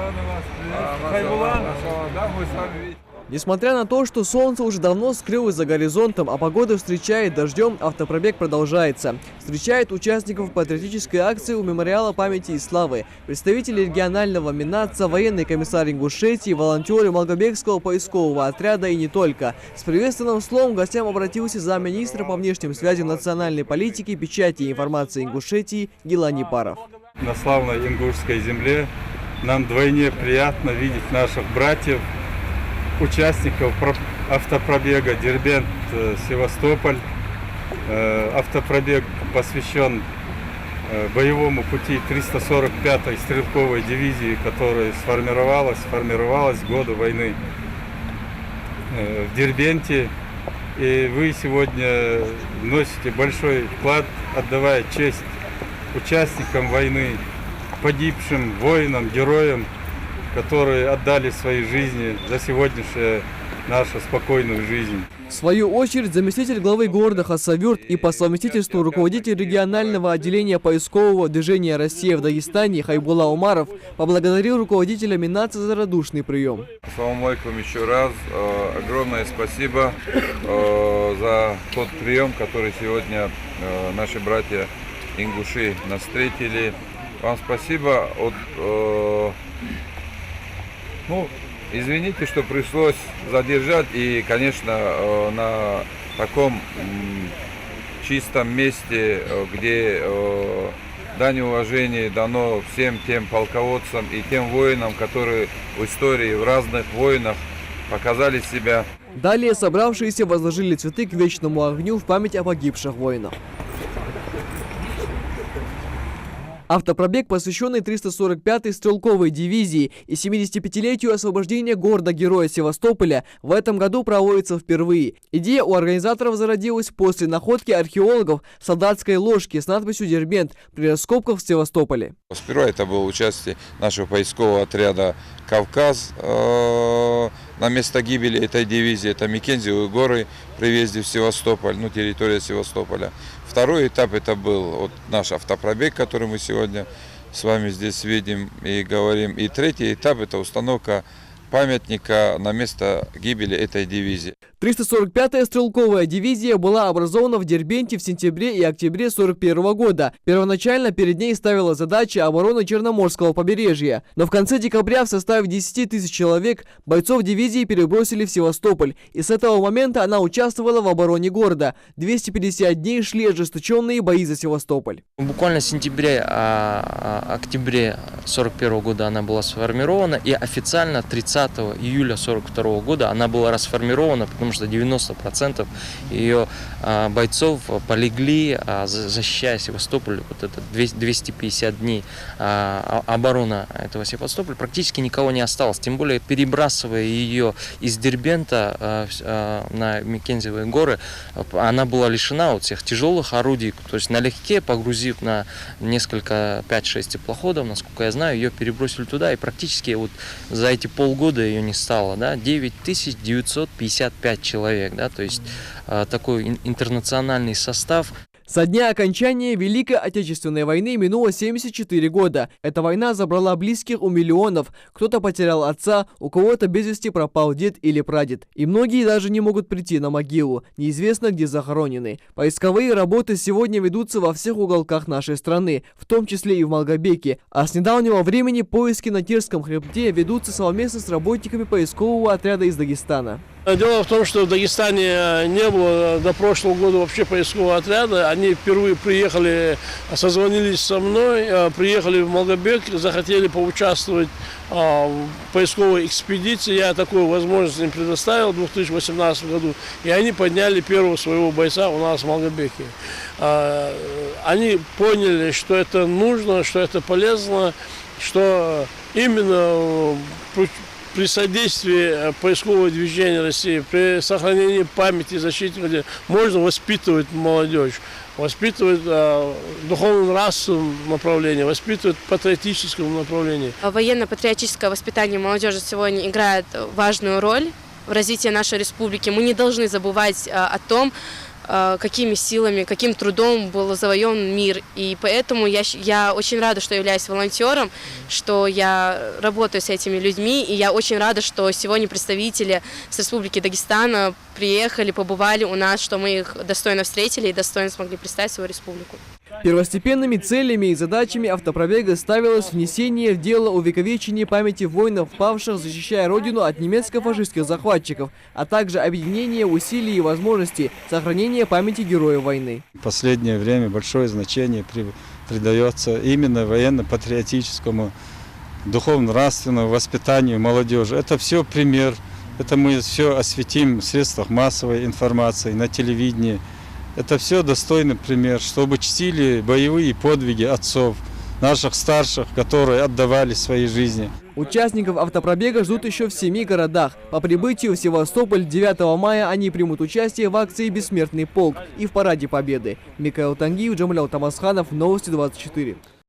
Рады вас приветствовать. Хайбулан. Да, мы с вами видим. Несмотря на то, что солнце уже давно скрылось за горизонтом, а погода встречает дождем, автопробег продолжается. Встречает участников патриотической акции у мемориала памяти и славы, представители регионального Минатца, военный комиссар Ингушетии, волонтеры Малгобекского поискового отряда и не только. С приветственным словом к гостям обратился замминистра по внешним связям национальной политики, печати и информации Ингушетии Гилани Паров. На славной ингушской земле нам вдвойне приятно видеть наших братьев, участников автопробега Дербент-Севастополь. Автопробег посвящен боевому пути 345-й стрелковой дивизии, которая сформировалась в годы войны в Дербенте. И вы сегодня вносите большой вклад, отдавая честь участникам войны, погибшим воинам, героям, которые отдали свои жизни за сегодняшнюю нашу спокойную жизнь. В свою очередь, заместитель главы города Хасавюрт и по совместительству руководитель регионального отделения поискового движения «Россия» в Дагестане Хайбула Умаров поблагодарил руководителя Минатца за радушный прием. Ассаламу алейкум еще раз. Огромное спасибо за тот прием, который сегодня наши братья ингуши нас встретили. Вам спасибо. Извините, что пришлось задержать, и, конечно, на таком чистом месте, где дань уважения дано всем тем полководцам и тем воинам, которые в истории в разных войнах показали себя. Далее собравшиеся возложили цветы к вечному огню в память о погибших воинах. Автопробег, посвященный 345-й стрелковой дивизии и 75-летию освобождения города-героя Севастополя, в этом году проводится впервые. Идея у организаторов зародилась после находки археологов солдатской ложки с надписью «Дербент» при раскопках в Севастополе. Сперва это было участие нашего поискового отряда «Кавказ». На место гибели этой дивизии, это Мекензиевые горы при въезде в Севастополь, территория Севастополя. Второй этап это был наш автопробег, который мы сегодня с вами здесь видим и говорим. И третий этап это установка памятника на место гибели этой дивизии. 345-я стрелковая дивизия была образована в Дербенте в сентябре и октябре 1941 года. Первоначально перед ней ставила задача обороны Черноморского побережья. Но в конце декабря в составе 10 тысяч человек бойцов дивизии перебросили в Севастополь. И с этого момента она участвовала в обороне города. 250 дней шли ожесточенные бои за Севастополь. Буквально в сентябре-октябре 1941 года она была сформирована, и официально 30 июля 1942 года она была расформирована, потому что 90% ее бойцов полегли, защищая Севастополь. Вот это 250 дней оборона этого Севастополя, практически никого не осталось. Тем более, перебрасывая ее из Дербента на Мекензиевые горы, она была лишена вот всех тяжелых орудий. То есть налегке, погрузив на несколько 5-6 теплоходов, насколько я знаю, ее перебросили туда, и практически вот за эти полгода ее не стало. 9955 человек, то есть такой интернациональный состав. Со дня окончания Великой Отечественной войны минуло 74 года. Эта война забрала близких у миллионов. Кто-то потерял отца, у кого-то без вести пропал дед или прадед. И многие даже не могут прийти на могилу. Неизвестно, где захоронены. Поисковые работы сегодня ведутся во всех уголках нашей страны, в том числе и в Малгобеке. А с недавнего времени поиски на Терском хребте ведутся совместно с работниками поискового отряда из Дагестана. Дело в том, что в Дагестане не было до прошлого года вообще поискового отряда. Они впервые приехали, созвонились со мной, приехали в Малгобек, захотели поучаствовать в поисковой экспедиции. Я такую возможность им предоставил в 2018 году. И они подняли первого своего бойца у нас в Малгобеке. Они поняли, что это нужно, что это полезно, что именно при содействии поискового движения России, при сохранении памяти и защите можно воспитывать молодежь, воспитывать в духовно-нравственном направлении, воспитывать в патриотическом направлении. Военно-патриотическое воспитание молодежи сегодня играет важную роль в развитии нашей республики. Мы не должны забывать о том, какими силами, каким трудом был завоеван мир. И поэтому я очень рада, что являюсь волонтером, что я работаю с этими людьми. И я очень рада, что сегодня представители с Республики Дагестана приехали, побывали у нас, что мы их достойно встретили и достойно смогли представить свою республику. Первостепенными целями и задачами автопробега ставилось внесение в дело увековечения памяти воинов, павших, защищая родину от немецко-фашистских захватчиков, а также объединение усилий и возможностей сохранения памяти героев войны. В последнее время большое значение придается именно военно-патриотическому, духовно-нравственному воспитанию молодежи. Это все пример, это мы все осветим в средствах массовой информации, на телевидении. Это все достойный пример, чтобы чтили боевые подвиги отцов, наших старших, которые отдавали свои жизни. Участников автопробега ждут еще в 7 городах. По прибытию в Севастополь 9 мая они примут участие в акции «Бессмертный полк» и в Параде Победы. Микаэл Тангиев, Джамлял Тамасханов, Новости 24.